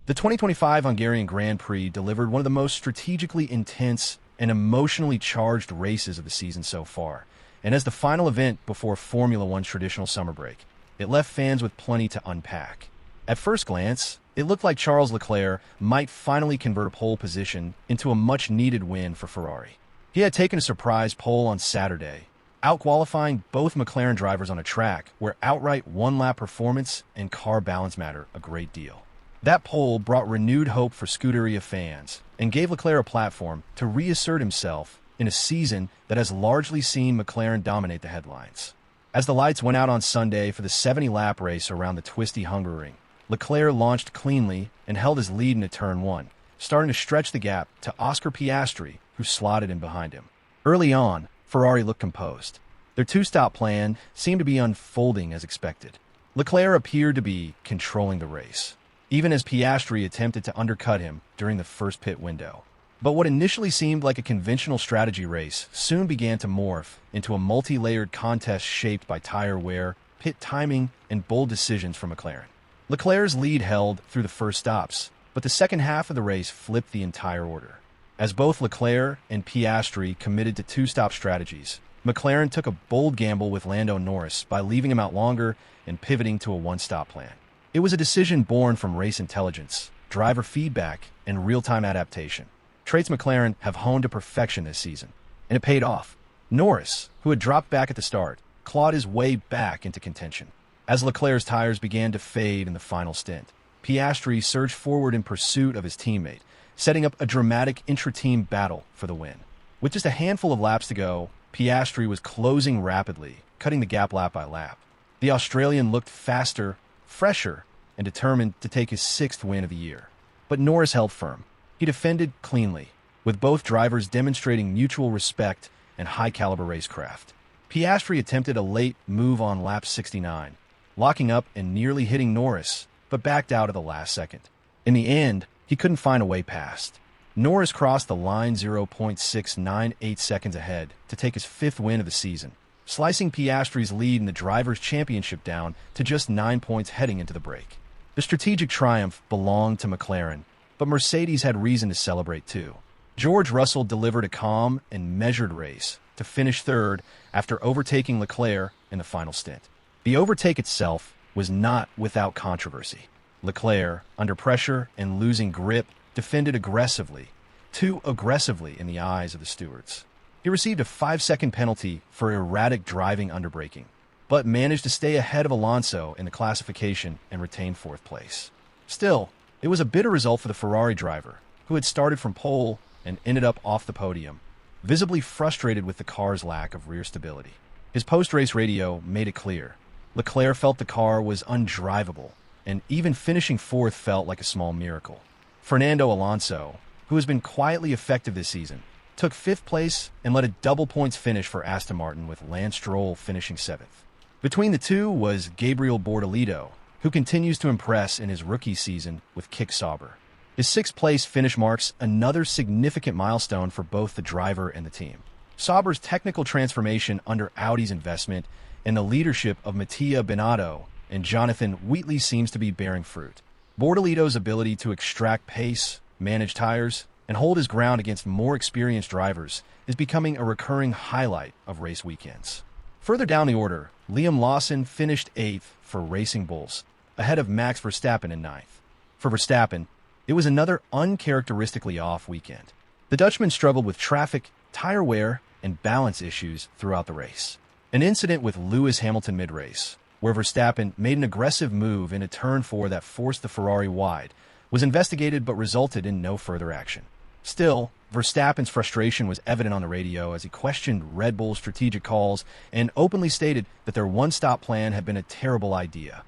The 2025 Hungarian Grand Prix delivered one of the most strategically intense and emotionally charged races of the season so far, and as the final event before Formula One's traditional summer break, it left fans with plenty to unpack. At first glance, it looked like Charles Leclerc might finally convert a pole position into a much-needed win for Ferrari. He had taken a surprise pole on Saturday, out-qualifying both McLaren drivers on a track where outright one-lap performance and car balance matter a great deal. That pole brought renewed hope for Scuderia fans and gave Leclerc a platform to reassert himself in a season that has largely seen McLaren dominate the headlines. As the lights went out on Sunday for the 70-lap race around the twisty Hungaroring, Leclerc launched cleanly and held his lead into Turn 1, starting to stretch the gap to Oscar Piastri, who slotted in behind him. Early on, Ferrari looked composed. Their two-stop plan seemed to be unfolding as expected. Leclerc appeared to be controlling the race, even as Piastri attempted to undercut him during the first pit window. But what initially seemed like a conventional strategy race soon began to morph into a multi-layered contest shaped by tire wear, pit timing, and bold decisions from McLaren. Leclerc's lead held through the first stops, but the second half of the race flipped the entire order. As both Leclerc and Piastri committed to two-stop strategies, McLaren took a bold gamble with Lando Norris by leaving him out longer and pivoting to a one-stop plan. It was a decision born from race intelligence, driver feedback, and real-time adaptation. Traits McLaren have honed to perfection this season, and it paid off. Norris, who had dropped back at the start, clawed his way back into contention. As Leclerc's tires began to fade in the final stint, Piastri surged forward in pursuit of his teammate, setting up a dramatic intra-team battle for the win. With just a handful of laps to go, Piastri was closing rapidly, cutting the gap lap by lap. The Australian looked faster, fresher, and determined to take his sixth win of the year. But Norris held firm. He defended cleanly, with both drivers demonstrating mutual respect and high-caliber racecraft. Piastri attempted a late move on lap 69, locking up and nearly hitting Norris, but backed out at the last second. In the end, he couldn't find a way past. Norris crossed the line 0.698 seconds ahead to take his fifth win of the season, slicing Piastri's lead in the Drivers' Championship down to just 9 points heading into the break. The strategic triumph belonged to McLaren, but Mercedes had reason to celebrate too. George Russell delivered a calm and measured race to finish third after overtaking Leclerc in the final stint. The overtake itself was not without controversy. Leclerc, under pressure and losing grip, defended aggressively, too aggressively in the eyes of the stewards. He received a 5-second penalty for erratic driving under braking, but managed to stay ahead of Alonso in the classification and retain fourth place. Still, it was a bitter result for the Ferrari driver, who had started from pole and ended up off the podium, visibly frustrated with the car's lack of rear stability. His post-race radio made it clear. Leclerc felt the car was undrivable, and even finishing fourth felt like a small miracle. Fernando Alonso, who has been quietly effective this season, took fifth place and led a double-points finish for Aston Martin with Lance Stroll finishing seventh. Between the two was Gabriel Bortolito, who continues to impress in his rookie season with Kick Sauber. His sixth-place finish marks another significant milestone for both the driver and the team. Sauber's technical transformation under Audi's investment and the leadership of Mattia Binotto and Jonathan Wheatley seems to be bearing fruit. Bortolito's ability to extract pace, manage tires, and hold his ground against more experienced drivers is becoming a recurring highlight of race weekends. Further down the order, Liam Lawson finished 8th for Racing Bulls, ahead of Max Verstappen in 9th. For Verstappen, it was another uncharacteristically off weekend. The Dutchman struggled with traffic, tire wear, and balance issues throughout the race. An incident with Lewis Hamilton mid-race, where Verstappen made an aggressive move in a turn 4 that forced the Ferrari wide, was investigated but resulted in no further action. Still, Verstappen's frustration was evident on the radio as he questioned Red Bull's strategic calls and openly stated that their one-stop plan had been a terrible idea.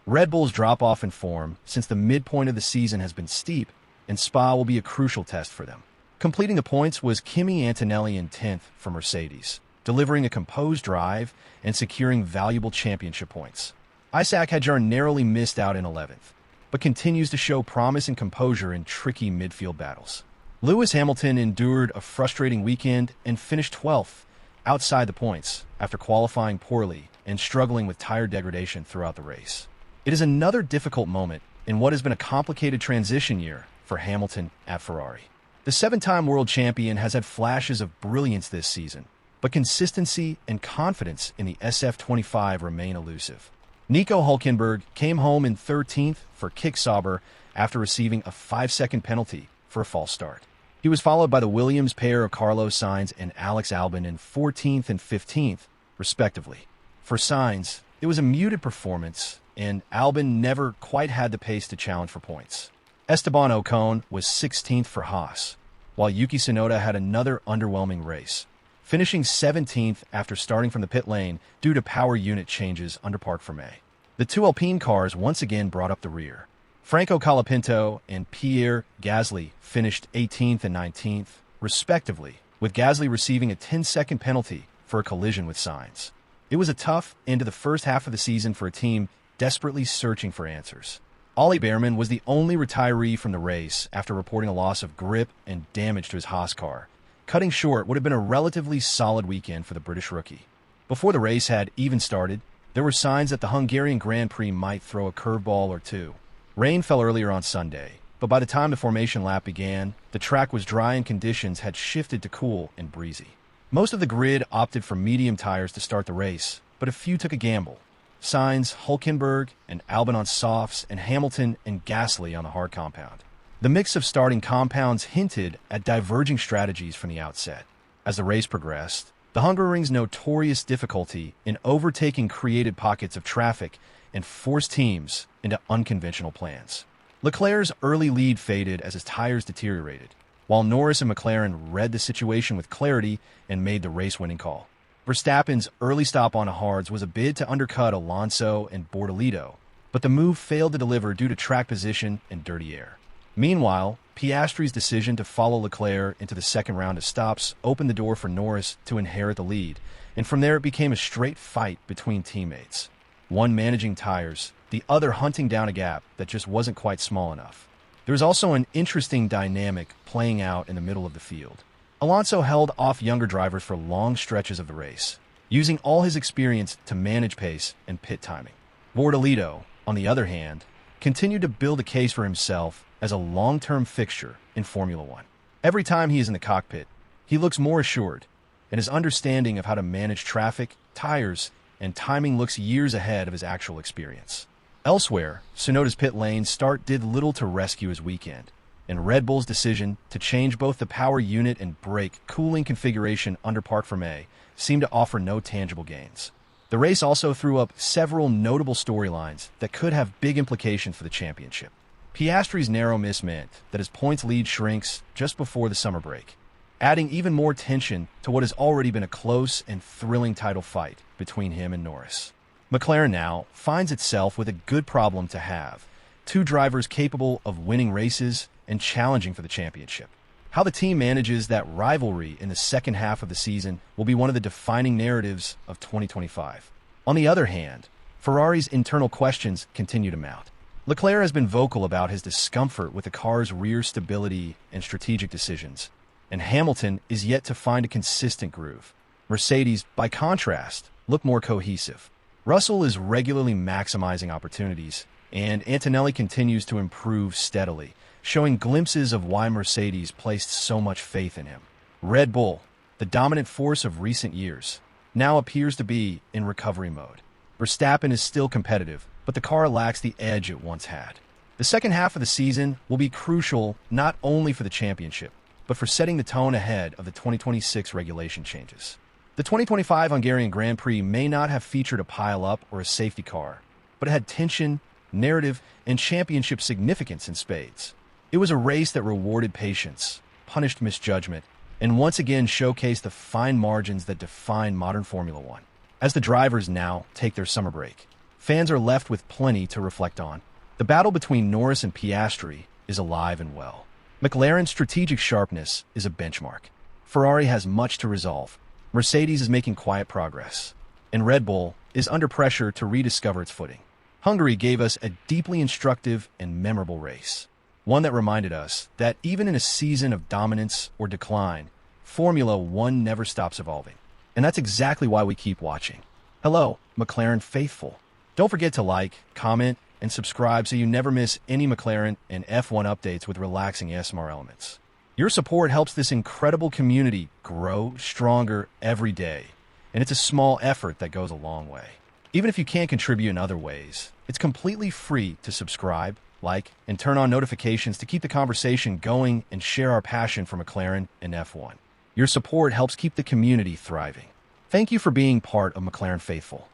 Red Bull's drop-off in form since the midpoint of the season has been steep, and Spa will be a crucial test for them. Completing the points was Kimi Antonelli in 10th for Mercedes, delivering a composed drive and securing valuable championship points. Isaac Hadjar narrowly missed out in 11th, but continues to show promise and composure in tricky midfield battles. Lewis Hamilton endured a frustrating weekend and finished 12th, outside the points, after qualifying poorly and struggling with tire degradation throughout the race. It is another difficult moment in what has been a complicated transition year for Hamilton at Ferrari. The seven-time world champion has had flashes of brilliance this season, but consistency and confidence in the SF25 remain elusive. Nico Hülkenberg came home in 13th for Kick Sauber after receiving a 5-second penalty for a false start. He was followed by the Williams pair of Carlos Sainz and Alex Albon in 14th and 15th, respectively. For Sainz, it was a muted performance, and Albon never quite had the pace to challenge for points. Esteban Ocon was 16th for Haas, while Yuki Tsunoda had another underwhelming race, finishing 17th after starting from the pit lane due to power unit changes under Parc Fermé. The two Alpine cars once again brought up the rear. Franco Colapinto and Pierre Gasly finished 18th and 19th, respectively, with Gasly receiving a 10-second penalty for a collision with Sainz. It was a tough end to the first half of the season for a team desperately searching for answers. Ollie Behrman was the only retiree from the race after reporting a loss of grip and damage to his Haas car, cutting short would have been a relatively solid weekend for the British rookie. Before the race had even started, there were signs that the Hungarian Grand Prix might throw a curveball or two. Rain fell earlier on Sunday, but by the time the formation lap began, the track was dry and conditions had shifted to cool and breezy. Most of the grid opted for medium tires to start the race, but a few took a gamble. Sainz, Hülkenberg, and Albon on softs, and Hamilton and Gasly on the hard compound. The mix of starting compounds hinted at diverging strategies from the outset. As the race progressed, the Hungaroring's notorious difficulty in overtaking created pockets of traffic and forced teams into unconventional plans. Leclerc's early lead faded as his tires deteriorated, while Norris and McLaren read the situation with clarity and made the race-winning call. Verstappen's early stop on hards was a bid to undercut Alonso and Bortolito, but the move failed to deliver due to track position and dirty air. Meanwhile, Piastri's decision to follow Leclerc into the second round of stops opened the door for Norris to inherit the lead, and from there it became a straight fight between teammates. One managing tires, the other hunting down a gap that just wasn't quite small enough. There was also an interesting dynamic playing out in the middle of the field. Alonso held off younger drivers for long stretches of the race, using all his experience to manage pace and pit timing. Bortolito, on the other hand, continued to build a case for himself as a long-term fixture in Formula One. Every time he is in the cockpit, he looks more assured, and his understanding of how to manage traffic, tires, and timing looks years ahead of his actual experience. Elsewhere, Tsunoda's pit lane start did little to rescue his weekend, and Red Bull's decision to change both the power unit and brake cooling configuration under Parc Fermé seemed to offer no tangible gains. The race also threw up several notable storylines that could have big implications for the championship. Piastri's narrow miss meant that his points lead shrinks just before the summer break, adding even more tension to what has already been a close and thrilling title fight between him and Norris. McLaren now finds itself with a good problem to have, two drivers capable of winning races and challenging for the championship. How the team manages that rivalry in the second half of the season will be one of the defining narratives of 2025. On the other hand, Ferrari's internal questions continue to mount. Leclerc has been vocal about his discomfort with the car's rear stability and strategic decisions, and Hamilton is yet to find a consistent groove. Mercedes, by contrast, look more cohesive. Russell is regularly maximizing opportunities, and Antonelli continues to improve steadily, showing glimpses of why Mercedes placed so much faith in him. Red Bull, the dominant force of recent years, now appears to be in recovery mode. Verstappen is still competitive, but the car lacks the edge it once had. The second half of the season will be crucial not only for the championship, but for setting the tone ahead of the 2026 regulation changes. The 2025 Hungarian Grand Prix may not have featured a pile-up or a safety car, but it had tension, narrative, and championship significance in spades. It was a race that rewarded patience, punished misjudgment, and once again showcased the fine margins that define modern Formula One. As the drivers now take their summer break, fans are left with plenty to reflect on. The battle between Norris and Piastri is alive and well. McLaren's strategic sharpness is a benchmark. Ferrari has much to resolve. Mercedes is making quiet progress, and Red Bull is under pressure to rediscover its footing. Hungary gave us a deeply instructive and memorable race, one that reminded us that even in a season of dominance or decline, Formula One never stops evolving. And that's exactly why we keep watching. Hello, McLaren faithful. Don't forget to like, comment, and subscribe so you never miss any McLaren and F1 updates with relaxing ASMR elements. Your support helps this incredible community grow stronger every day, and it's a small effort that goes a long way. Even if you can't contribute in other ways, it's completely free to subscribe, like, and turn on notifications to keep the conversation going and share our passion for McLaren and F1. Your support helps keep the community thriving. Thank you for being part of McLaren Faithful.